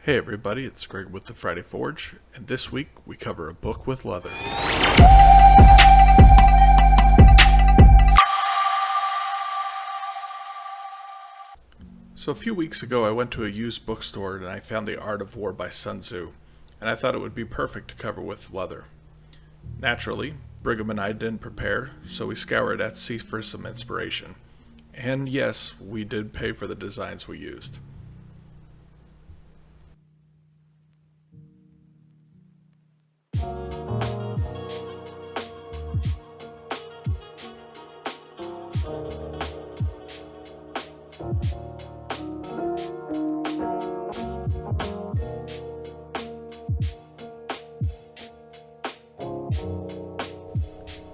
Hey everybody, it's Greg with the Friday Forge, and this week we cover a book with leather. So a few weeks ago I went to a used bookstore and I found The Art of War by Sun Tzu, and I thought it would be perfect to cover with leather. Naturally, Brigham and I didn't prepare, so we scoured Etsy for some inspiration. And yes, we did pay for the designs we used.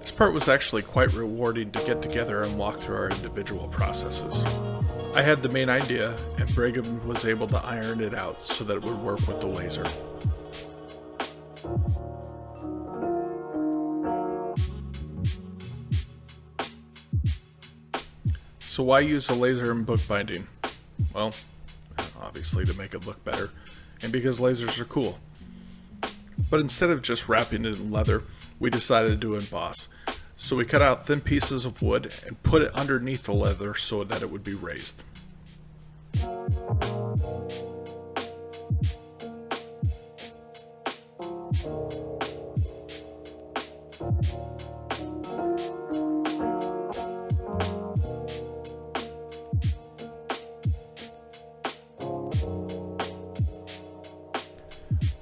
This part was actually quite rewarding to get together and walk through our individual processes. I had the main idea, and Brigham was able to iron it out so that it would work with the laser. So why use a laser in bookbinding? Well, obviously to make it look better, and because lasers are cool. But instead of just wrapping it in leather, we decided to emboss. So we cut out thin pieces of wood and put it underneath the leather so that it would be raised.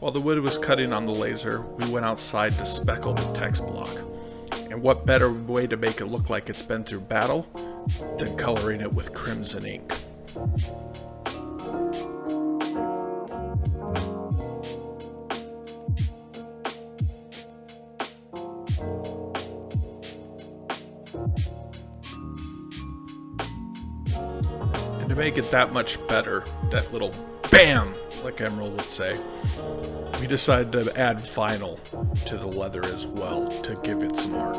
While the wood was cutting on the laser, we went outside to speckle the text block. And what better way to make it look like it's been through battle than coloring it with crimson ink. And to make it that much better, that little BAM, like Emerald would say, we decided to add vinyl to the leather as well to give it some art.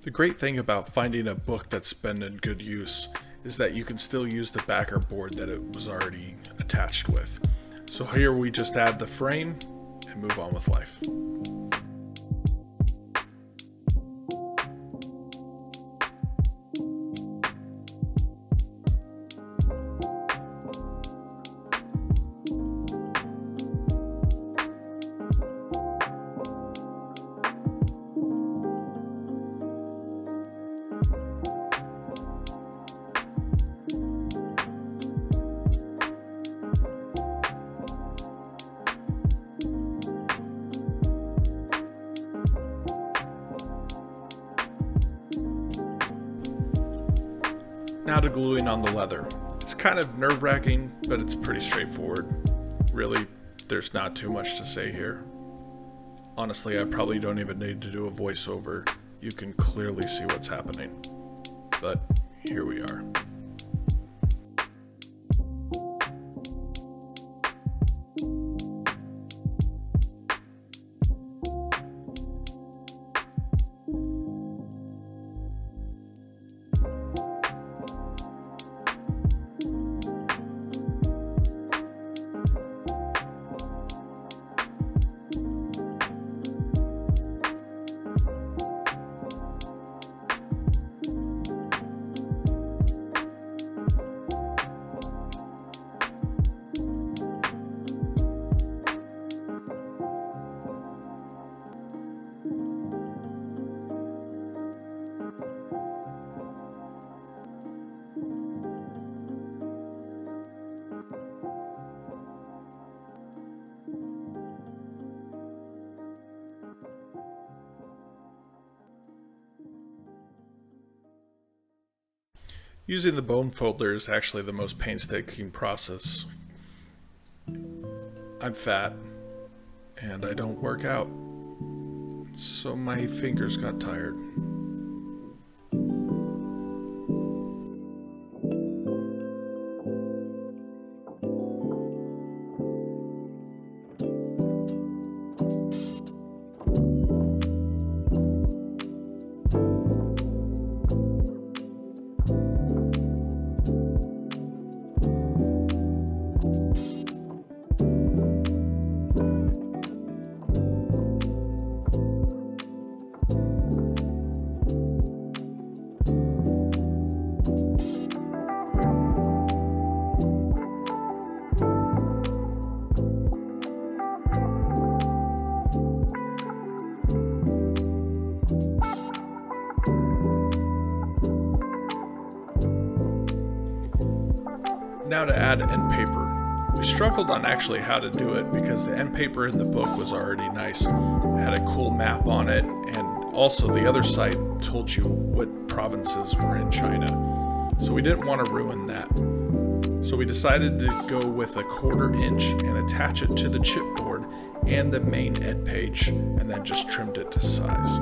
The great thing about finding a book that's been in good use is that you can still use the backer board that it was already attached with. So here we just add the frame and move on with life. Now to gluing on the leather. It's kind of nerve-wracking, but it's pretty straightforward. Really, there's not too much to say here. Honestly, I probably don't even need to do a voiceover. You can clearly see what's happening. But here we are. Using the bone folder is actually the most painstaking process. I'm fat, and I don't work out, so my fingers got tired. Now to add end paper. We struggled on actually how to do it because the end paper in the book was already nice. It had a cool map on it, and also the other side told you what provinces were in China. So we didn't want to ruin that. So we decided to go with a 1/4 inch and attach it to the chipboard and the main ed page, and then just trimmed it to size.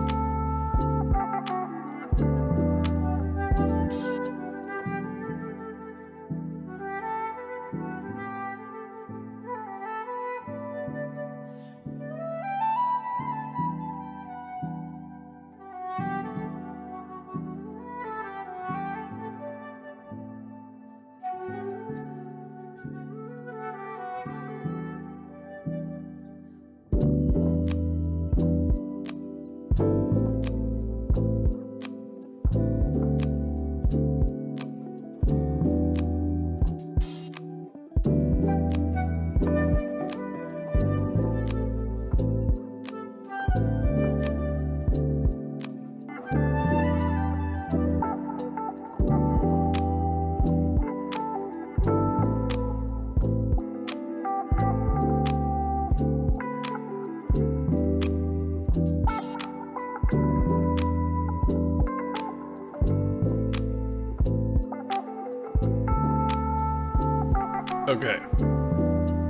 Okay,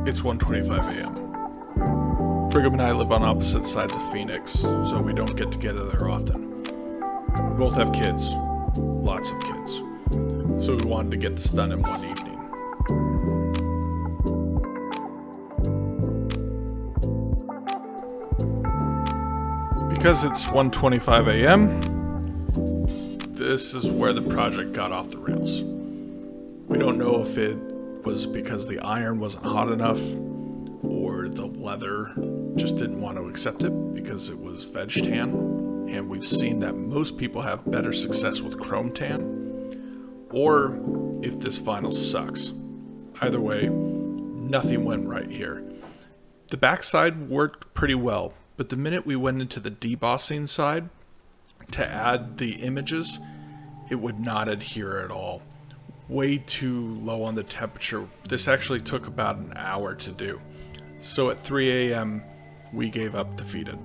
it's 1:25 a.m. Brigham and I live on opposite sides of Phoenix, so we don't get together often. We both have kids, lots of kids, so we wanted to get this done in one evening. Because it's 1:25 a.m., this is where the project got off the rails. We don't know if it was because the iron wasn't hot enough, or the leather just didn't want to accept it because it was veg tan, and we've seen that most people have better success with chrome tan, or if this vinyl sucks. Either way, nothing went right here. The backside worked pretty well, but the minute we went into the debossing side to add the images, it would not adhere at all. Way too low on the temperature. This actually took about an hour to do. So at 3 a.m., we gave up defeated.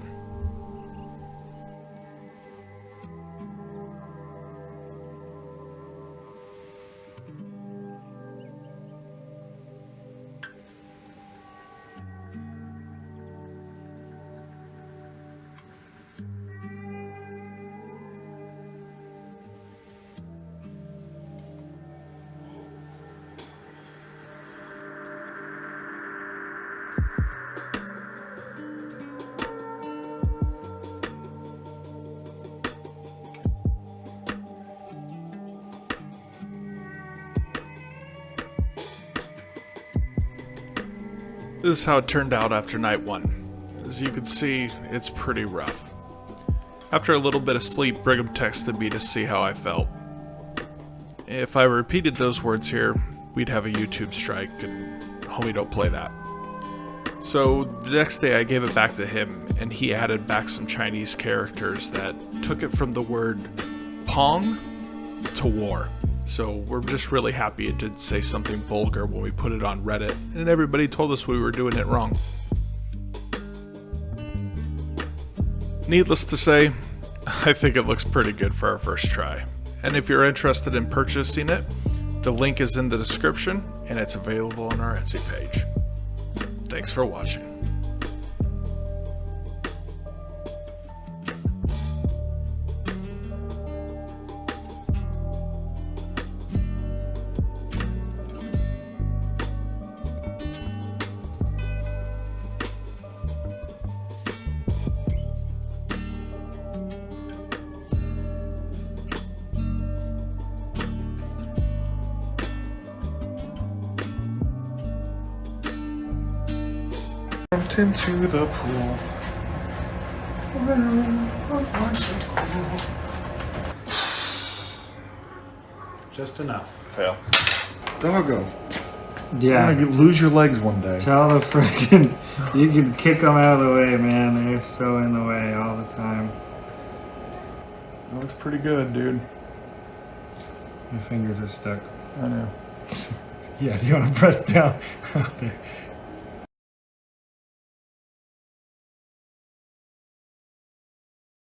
This is how it turned out after night 1. As you can see, it's pretty rough. After a little bit of sleep, Brigham texted me to see how I felt. If I repeated those words here, we'd have a YouTube strike, and homie, don't play that. So the next day I gave it back to him, and he added back some Chinese characters that took it from the word Pong to war. So we're just really happy it didn't say something vulgar when we put it on Reddit, and everybody told us we were doing it wrong. Needless to say, I think it looks pretty good for our first try, And if you're interested in purchasing it, the link is in the description and it's available on our Etsy page. Thanks for watching. Jumped into the pool. Just enough. Fail. Doggo. Yeah. You're gonna lose your legs one day. Tell the freaking. You can kick them out of the way, man. They're so in the way all the time. That looks pretty good, dude. My fingers are stuck. I know. Yeah, do you want to press down? Out there.